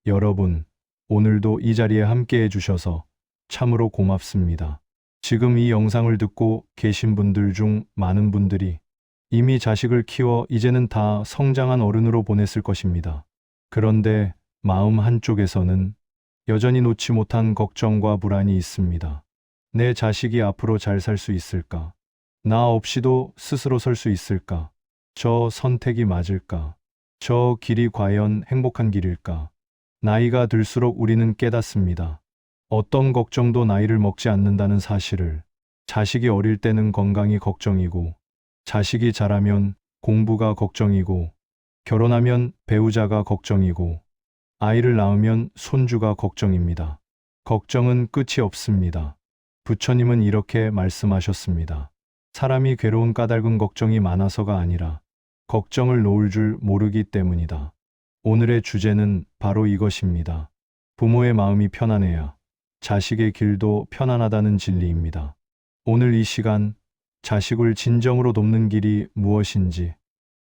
여러분, 오늘도 이 자리에 함께 해주셔서 참으로 고맙습니다. 지금 이 영상을 듣고 계신 분들 중 많은 분들이 이미 자식을 키워 이제는 다 성장한 어른으로 보냈을 것입니다. 그런데 마음 한쪽에서는 여전히 놓지 못한 걱정과 불안이 있습니다. 내 자식이 앞으로 잘 살 수 있을까? 나 없이도 스스로 설 수 있을까? 저 선택이 맞을까? 저 길이 과연 행복한 길일까? 나이가 들수록 우리는 깨닫습니다. 어떤 걱정도 나이를 먹지 않는다는 사실을. 자식이 어릴 때는 건강이 걱정이고, 자식이 자라면 공부가 걱정이고, 결혼하면 배우자가 걱정이고, 아이를 낳으면 손주가 걱정입니다. 걱정은 끝이 없습니다. 부처님은 이렇게 말씀하셨습니다. 사람이 괴로운 까닭은 걱정이 많아서가 아니라 걱정을 놓을 줄 모르기 때문이다. 오늘의 주제는 바로 이것입니다. 부모의 마음이 편안해야 자식의 길도 편안하다는 진리입니다. 오늘 이 시간 자식을 진정으로 돕는 길이 무엇인지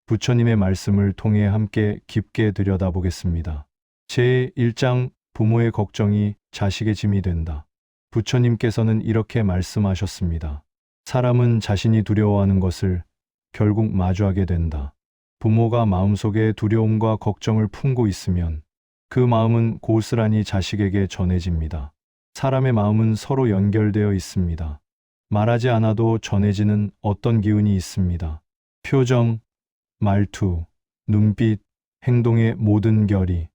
부처님의 말씀을 통해 함께 깊게 들여다보겠습니다. 제1장 부모의 걱정이 자식의 짐이 된다. 부처님께서는 이렇게 말씀하셨습니다. 사람은 자신이 두려워하는 것을 결국 마주하게 된다. 부모가 마음속에 두려움과 걱정을 품고 있으면 그 마음은 고스란히 자식에게 전해집니다. 사람의 마음은 서로 연결되어 있습니다. 말하지 않아도 전해지는 어떤 기운이 있습니다. 표정, 말투, 눈빛, 행동의 모든 결이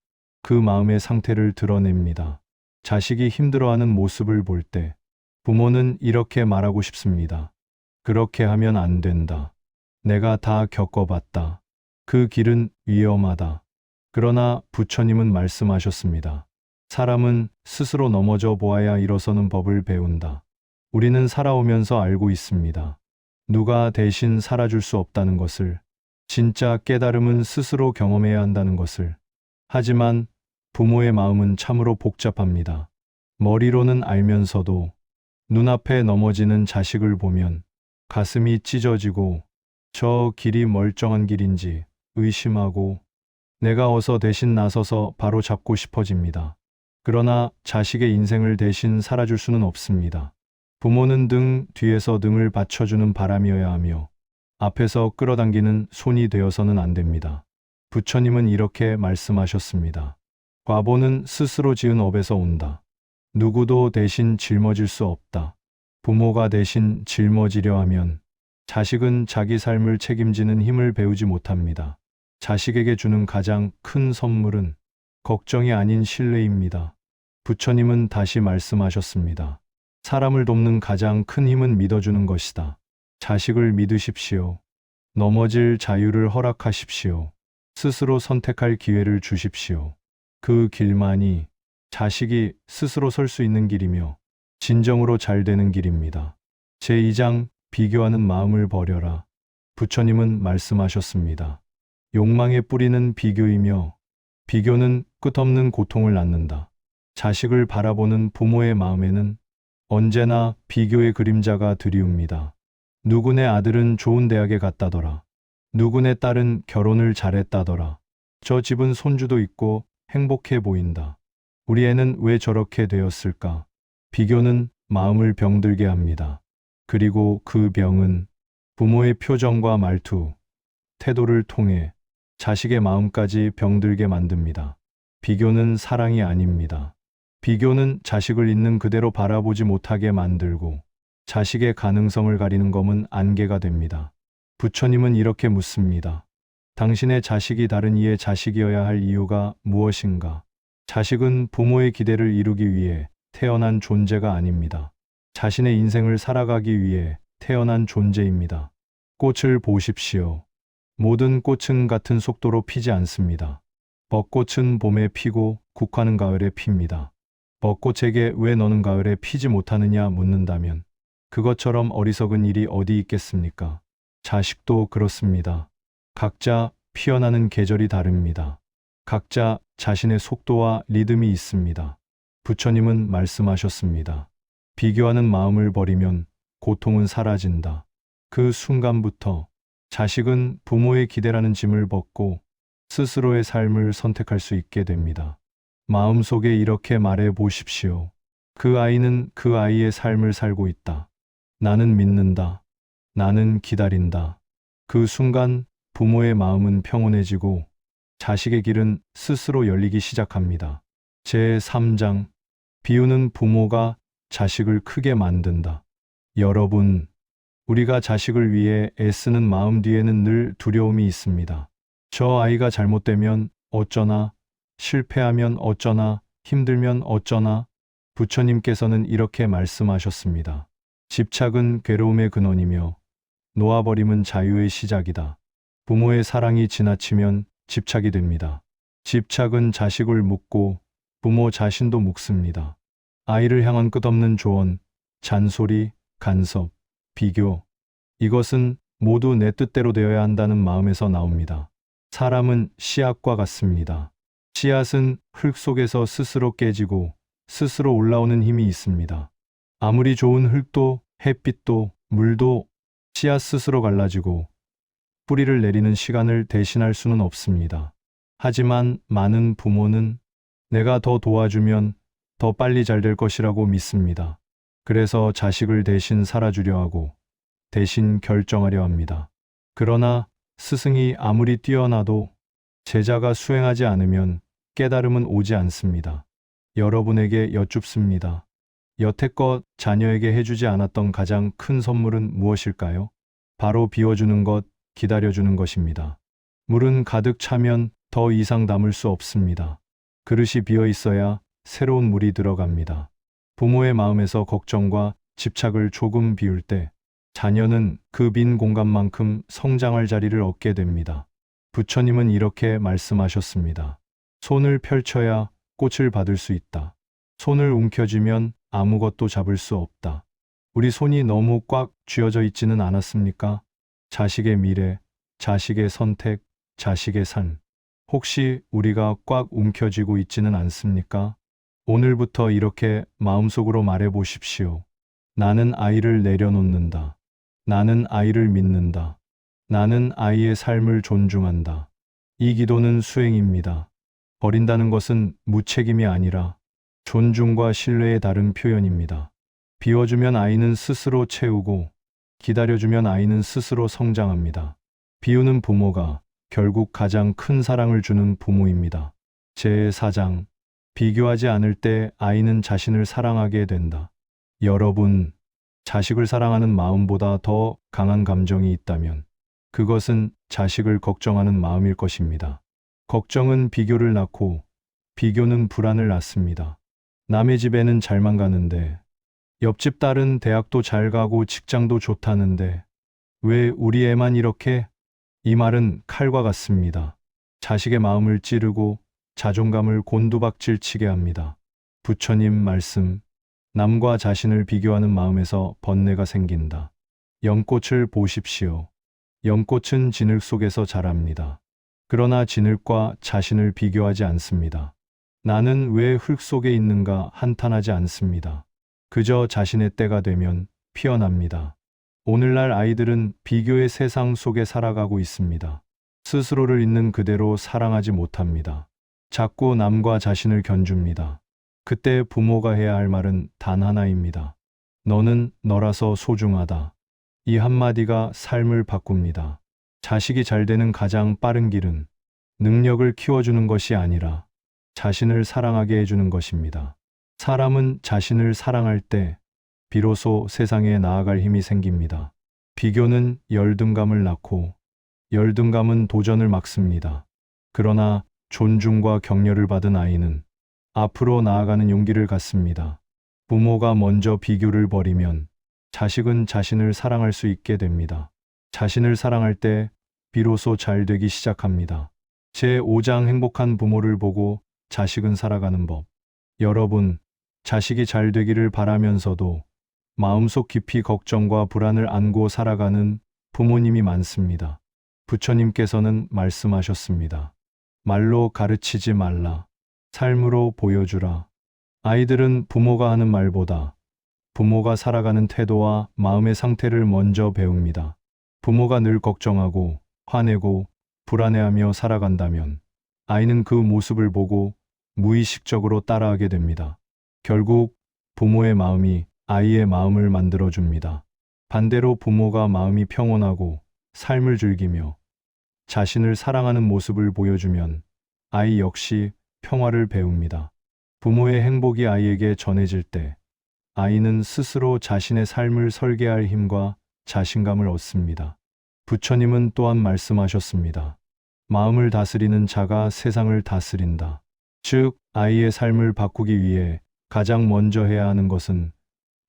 그 마음의 상태를 드러냅니다. 자식이 힘들어하는 모습을 볼 때 부모는 이렇게 말하고 싶습니다. 그렇게 하면 안 된다. 내가 다 겪어봤다. 그 길은 위험하다. 그러나 부처님은 말씀하셨습니다. 사람은 스스로 넘어져 보아야 일어서는 법을 배운다. 우리는 살아오면서 알고 있습니다. 누가 대신 살아줄 수 없다는 것을, 진짜 깨달음은 스스로 경험해야 한다는 것을. 하지만 부모의 마음은 참으로 복잡합니다. 머리로는 알면서도 눈앞에 넘어지는 자식을 보면 가슴이 찢어지고 저 길이 멀쩡한 길인지 의심하고 내가 어서 대신 나서서 바로 잡고 싶어집니다. 그러나 자식의 인생을 대신 살아줄 수는 없습니다. 부모는 등 뒤에서 등을 받쳐주는 바람이어야 하며 앞에서 끌어당기는 손이 되어서는 안 됩니다. 부처님은 이렇게 말씀하셨습니다. 과보는 스스로 지은 업에서 온다. 누구도 대신 짊어질 수 없다. 부모가 대신 짊어지려 하면 자식은 자기 삶을 책임지는 힘을 배우지 못합니다. 자식에게 주는 가장 큰 선물은 걱정이 아닌 신뢰입니다. 부처님은 다시 말씀하셨습니다. 사람을 돕는 가장 큰 힘은 믿어주는 것이다. 자식을 믿으십시오. 넘어질 자유를 허락하십시오. 스스로 선택할 기회를 주십시오. 그 길만이 자식이 스스로 설 수 있는 길이며 진정으로 잘 되는 길입니다. 제2장 비교하는 마음을 버려라. 부처님은 말씀하셨습니다. 욕망의 뿌리는 비교이며 비교는 끝없는 고통을 낳는다. 자식을 바라보는 부모의 마음에는 언제나 비교의 그림자가 드리웁니다. 누구네 아들은 좋은 대학에 갔다더라. 누구네 딸은 결혼을 잘했다더라. 저 집은 손주도 있고 행복해 보인다. 우리 애는 왜 저렇게 되었을까? 비교는 마음을 병들게 합니다. 그리고 그 병은 부모의 표정과 말투, 태도를 통해 자식의 마음까지 병들게 만듭니다. 비교는 사랑이 아닙니다. 비교는 자식을 있는 그대로 바라보지 못하게 만들고 자식의 가능성을 가리는 검은 안개가 됩니다. 부처님은 이렇게 묻습니다. 당신의 자식이 다른 이의 자식이어야 할 이유가 무엇인가? 자식은 부모의 기대를 이루기 위해 태어난 존재가 아닙니다. 자신의 인생을 살아가기 위해 태어난 존재입니다. 꽃을 보십시오. 모든 꽃은 같은 속도로 피지 않습니다. 벚꽃은 봄에 피고 국화는 가을에 핍니다. 벚꽃에게 왜 너는 가을에 피지 못하느냐 묻는다면 그것처럼 어리석은 일이 어디 있겠습니까? 자식도 그렇습니다. 각자 피어나는 계절이 다릅니다. 각자 자신의 속도와 리듬이 있습니다. 부처님은 말씀하셨습니다. 비교하는 마음을 버리면 고통은 사라진다. 그 순간부터 자식은 부모의 기대라는 짐을 벗고 스스로의 삶을 선택할 수 있게 됩니다. 마음속에 이렇게 말해 보십시오. 그 아이는 그 아이의 삶을 살고 있다. 나는 믿는다. 나는 기다린다. 그 순간 부모의 마음은 평온해지고 자식의 길은 스스로 열리기 시작합니다. 제3장 비유는 부모가 자식을 크게 만든다. 여러분, 우리가 자식을 위해 애쓰는 마음 뒤에는 늘 두려움이 있습니다. 저 아이가 잘못되면 어쩌나, 실패하면 어쩌나, 힘들면 어쩌나. 부처님께서는 이렇게 말씀하셨습니다. 집착은 괴로움의 근원이며 놓아버림은 자유의 시작이다. 부모의 사랑이 지나치면 집착이 됩니다. 집착은 자식을 묶고 부모 자신도 묶습니다. 아이를 향한 끝없는 조언, 잔소리, 간섭, 비교. 이것은 모두 내 뜻대로 되어야 한다는 마음에서 나옵니다. 사람은 씨앗과 같습니다. 씨앗은 흙 속에서 스스로 깨지고 스스로 올라오는 힘이 있습니다. 아무리 좋은 흙도 햇빛도 물도 씨앗 스스로 갈라지고 뿌리를 내리는 시간을 대신할 수는 없습니다. 하지만 많은 부모는 내가 더 도와주면 더 빨리 잘 될 것이라고 믿습니다. 그래서 자식을 대신 살아주려 하고 대신 결정하려 합니다. 그러나 스승이 아무리 뛰어나도 제자가 수행하지 않으면 깨달음은 오지 않습니다. 여러분에게 여쭙습니다. 여태껏 자녀에게 해주지 않았던 가장 큰 선물은 무엇일까요? 바로 비워주는 것, 기다려주는 것입니다. 물은 가득 차면 더 이상 담을 수 없습니다. 그릇이 비어 있어야 새로운 물이 들어갑니다. 부모의 마음에서 걱정과 집착을 조금 비울 때 자녀는 그 빈 공간만큼 성장할 자리를 얻게 됩니다. 부처님은 이렇게 말씀하셨습니다. 손을 펼쳐야 꽃을 받을 수 있다. 손을 움켜쥐면 아무것도 잡을 수 없다. 우리 손이 너무 꽉 쥐어져 있지는 않았습니까? 자식의 미래, 자식의 선택, 자식의 삶. 혹시 우리가 꽉 움켜쥐고 있지는 않습니까? 오늘부터 이렇게 마음속으로 말해 보십시오. 나는 아이를 내려놓는다. 나는 아이를 믿는다. 나는 아이의 삶을 존중한다. 이 기도는 수행입니다. 버린다는 것은 무책임이 아니라 존중과 신뢰의 다른 표현입니다. 비워주면 아이는 스스로 채우고 기다려주면 아이는 스스로 성장합니다. 비우는 부모가 결국 가장 큰 사랑을 주는 부모입니다. 제4장 비교하지 않을 때 아이는 자신을 사랑하게 된다. 여러분, 자식을 사랑하는 마음보다 더 강한 감정이 있다면 그것은 자식을 걱정하는 마음일 것입니다. 걱정은 비교를 낳고 비교는 불안을 낳습니다. 남의 집에는 잘만 가는데 옆집 딸은 대학도 잘 가고 직장도 좋다는데 왜 우리 애만 이렇게? 이 말은 칼과 같습니다. 자식의 마음을 찌르고 자존감을 곤두박질 치게 합니다. 부처님 말씀, 남과 자신을 비교하는 마음에서 번뇌가 생긴다. 연꽃을 보십시오. 연꽃은 진흙 속에서 자랍니다. 그러나 진흙과 자신을 비교하지 않습니다. 나는 왜 흙 속에 있는가 한탄하지 않습니다. 그저 자신의 때가 되면 피어납니다. 오늘날 아이들은 비교의 세상 속에 살아가고 있습니다. 스스로를 있는 그대로 사랑하지 못합니다. 자꾸 남과 자신을 견줍니다. 그때 부모가 해야 할 말은 단 하나입니다. 너는 너라서 소중하다. 이 한마디가 삶을 바꿉니다. 자식이 잘 되는 가장 빠른 길은 능력을 키워주는 것이 아니라 자신을 사랑하게 해주는 것입니다. 사람은 자신을 사랑할 때 비로소 세상에 나아갈 힘이 생깁니다. 비교는 열등감을 낳고 열등감은 도전을 막습니다. 그러나 존중과 격려를 받은 아이는 앞으로 나아가는 용기를 갖습니다. 부모가 먼저 비교를 버리면 자식은 자신을 사랑할 수 있게 됩니다. 자신을 사랑할 때 비로소 잘 되기 시작합니다. 제5장 행복한 부모를 보고 자식은 살아가는 법. 여러분, 자식이 잘 되기를 바라면서도 마음속 깊이 걱정과 불안을 안고 살아가는 부모님이 많습니다. 부처님께서는 말씀하셨습니다. 말로 가르치지 말라. 삶으로 보여주라. 아이들은 부모가 하는 말보다 부모가 살아가는 태도와 마음의 상태를 먼저 배웁니다. 부모가 늘 걱정하고 화내고 불안해하며 살아간다면 아이는 그 모습을 보고 무의식적으로 따라하게 됩니다. 결국 부모의 마음이 아이의 마음을 만들어줍니다. 반대로 부모가 마음이 평온하고 삶을 즐기며 자신을 사랑하는 모습을 보여주면 아이 역시 평화를 배웁니다. 부모의 행복이 아이에게 전해질 때 아이는 스스로 자신의 삶을 설계할 힘과 자신감을 얻습니다. 부처님은 또한 말씀하셨습니다. 마음을 다스리는 자가 세상을 다스린다. 즉, 아이의 삶을 바꾸기 위해 가장 먼저 해야 하는 것은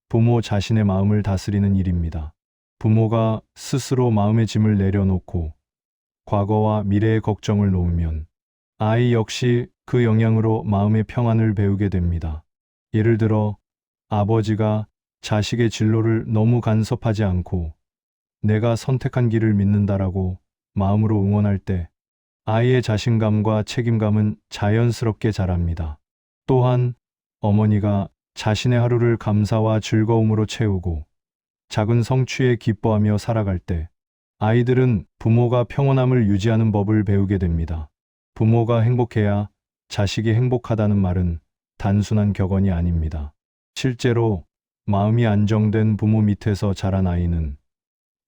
부모 자신의 마음을 다스리는 일입니다. 부모가 스스로 마음의 짐을 내려놓고 과거와 미래의 걱정을 놓으면 아이 역시 그 영향으로 마음의 평안을 배우게 됩니다. 예를 들어 아버지가 자식의 진로를 너무 간섭하지 않고 내가 선택한 길을 믿는다라고 마음으로 응원할 때 아이의 자신감과 책임감은 자연스럽게 자랍니다. 또한 어머니가 자신의 하루를 감사와 즐거움으로 채우고 작은 성취에 기뻐하며 살아갈 때 아이들은 부모가 평온함을 유지하는 법을 배우게 됩니다. 부모가 행복해야 자식이 행복하다는 말은 단순한 격언이 아닙니다. 실제로 마음이 안정된 부모 밑에서 자란 아이는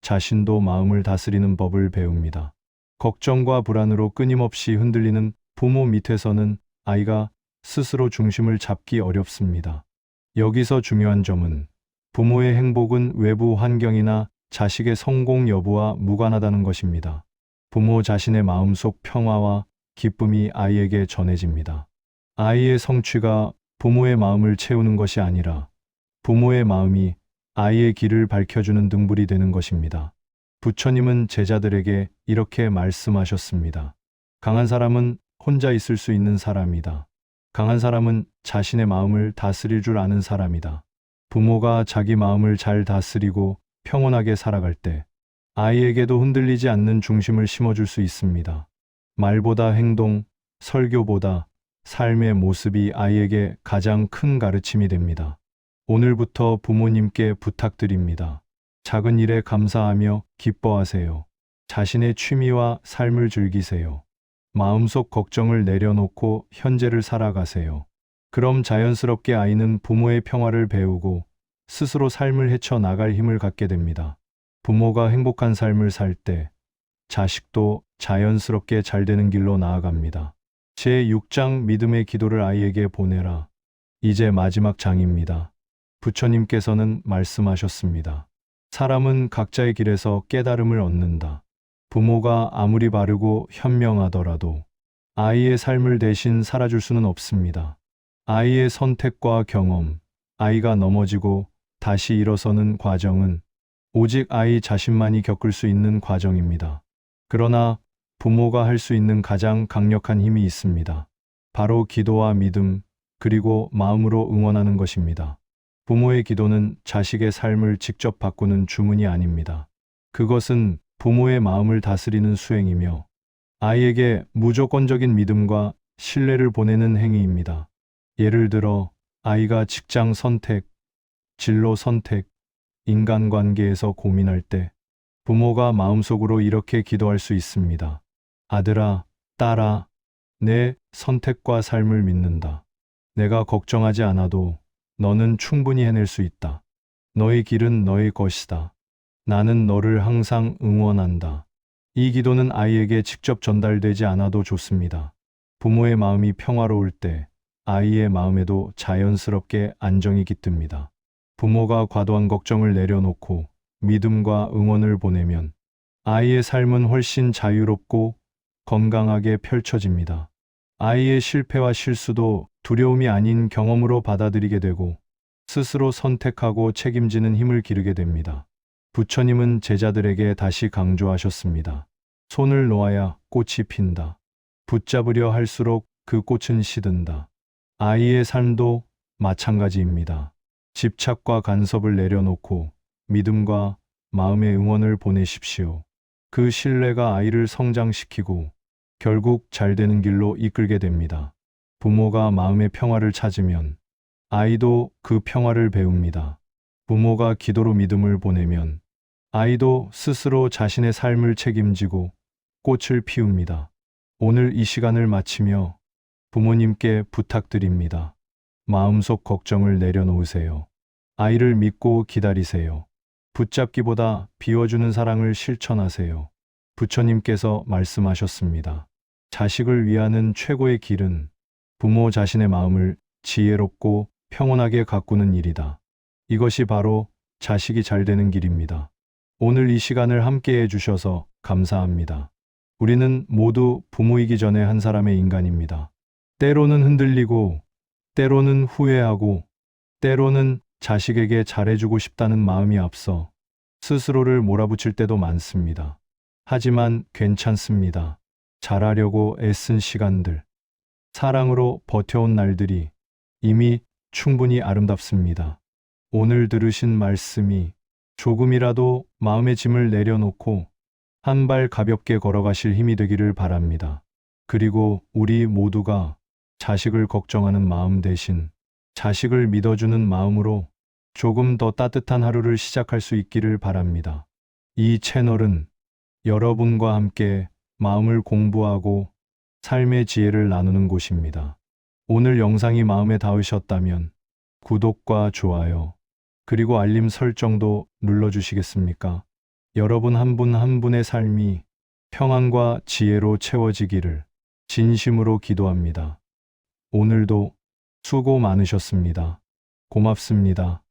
자신도 마음을 다스리는 법을 배웁니다. 걱정과 불안으로 끊임없이 흔들리는 부모 밑에서는 아이가 스스로 중심을 잡기 어렵습니다. 여기서 중요한 점은 부모의 행복은 외부 환경이나 자식의 성공 여부와 무관하다는 것입니다. 부모 자신의 마음속 평화와 기쁨이 아이에게 전해집니다. 아이의 성취가 부모의 마음을 채우는 것이 아니라 부모의 마음이 아이의 길을 밝혀주는 등불이 되는 것입니다. 부처님은 제자들에게 이렇게 말씀하셨습니다. 강한 사람은 혼자 있을 수 있는 사람이다. 강한 사람은 자신의 마음을 다스릴 줄 아는 사람이다. 부모가 자기 마음을 잘 다스리고 평온하게 살아갈 때 아이에게도 흔들리지 않는 중심을 심어줄 수 있습니다. 말보다 행동, 설교보다 삶의 모습이 아이에게 가장 큰 가르침이 됩니다. 오늘부터 부모님께 부탁드립니다. 작은 일에 감사하며 기뻐하세요. 자신의 취미와 삶을 즐기세요. 마음속 걱정을 내려놓고 현재를 살아가세요. 그럼 자연스럽게 아이는 부모의 평화를 배우고 스스로 삶을 헤쳐나갈 힘을 갖게 됩니다. 부모가 행복한 삶을 살 때 자식도 자연스럽게 잘 되는 길로 나아갑니다. 제6장 믿음의 기도를 아이에게 보내라. 이제 마지막 장입니다. 부처님께서는 말씀하셨습니다. 사람은 각자의 길에서 깨달음을 얻는다. 부모가 아무리 바르고 현명하더라도 아이의 삶을 대신 살아줄 수는 없습니다. 아이의 선택과 경험, 아이가 넘어지고 다시 일어서는 과정은 오직 아이 자신만이 겪을 수 있는 과정입니다. 그러나 부모가 할 수 있는 가장 강력한 힘이 있습니다. 바로 기도와 믿음, 그리고 마음으로 응원하는 것입니다. 부모의 기도는 자식의 삶을 직접 바꾸는 주문이 아닙니다. 그것은 부모의 마음을 다스리는 수행이며 아이에게 무조건적인 믿음과 신뢰를 보내는 행위입니다. 예를 들어 아이가 직장 선택, 진로 선택, 인간관계에서 고민할 때 부모가 마음속으로 이렇게 기도할 수 있습니다. 아들아, 딸아, 내 선택과 삶을 믿는다. 내가 걱정하지 않아도 너는 충분히 해낼 수 있다. 너의 길은 너의 것이다. 나는 너를 항상 응원한다. 이 기도는 아이에게 직접 전달되지 않아도 좋습니다. 부모의 마음이 평화로울 때 아이의 마음에도 자연스럽게 안정이 깃듭니다. 부모가 과도한 걱정을 내려놓고 믿음과 응원을 보내면 아이의 삶은 훨씬 자유롭고 건강하게 펼쳐집니다. 아이의 실패와 실수도 두려움이 아닌 경험으로 받아들이게 되고 스스로 선택하고 책임지는 힘을 기르게 됩니다. 부처님은 제자들에게 다시 강조하셨습니다. 손을 놓아야 꽃이 핀다. 붙잡으려 할수록 그 꽃은 시든다. 아이의 삶도 마찬가지입니다. 집착과 간섭을 내려놓고 믿음과 마음의 응원을 보내십시오. 그 신뢰가 아이를 성장시키고 결국 잘 되는 길로 이끌게 됩니다. 부모가 마음의 평화를 찾으면 아이도 그 평화를 배웁니다. 부모가 기도로 믿음을 보내면 아이도 스스로 자신의 삶을 책임지고 꽃을 피웁니다. 오늘 이 시간을 마치며 부모님께 부탁드립니다. 마음속 걱정을 내려놓으세요. 아이를 믿고 기다리세요. 붙잡기보다 비워주는 사랑을 실천하세요. 부처님께서 말씀하셨습니다. 자식을 위하는 최고의 길은 부모 자신의 마음을 지혜롭고 평온하게 가꾸는 일이다. 이것이 바로 자식이 잘 되는 길입니다. 오늘 이 시간을 함께 해주셔서 감사합니다. 우리는 모두 부모이기 전에 한 사람의 인간입니다. 때로는 흔들리고, 때로는 후회하고, 때로는 자식에게 잘해주고 싶다는 마음이 앞서 스스로를 몰아붙일 때도 많습니다. 하지만 괜찮습니다. 잘하려고 애쓴 시간들, 사랑으로 버텨온 날들이 이미 충분히 아름답습니다. 오늘 들으신 말씀이 조금이라도 마음의 짐을 내려놓고 한 발 가볍게 걸어가실 힘이 되기를 바랍니다. 그리고 우리 모두가 자식을 걱정하는 마음 대신 자식을 믿어주는 마음으로 조금 더 따뜻한 하루를 시작할 수 있기를 바랍니다. 이 채널은 여러분과 함께 마음을 공부하고 삶의 지혜를 나누는 곳입니다. 오늘 영상이 마음에 닿으셨다면 구독과 좋아요, 그리고 알림 설정도 눌러주시겠습니까? 여러분 한 분 한 분의 삶이 평안과 지혜로 채워지기를 진심으로 기도합니다. 오늘도 수고 많으셨습니다. 고맙습니다.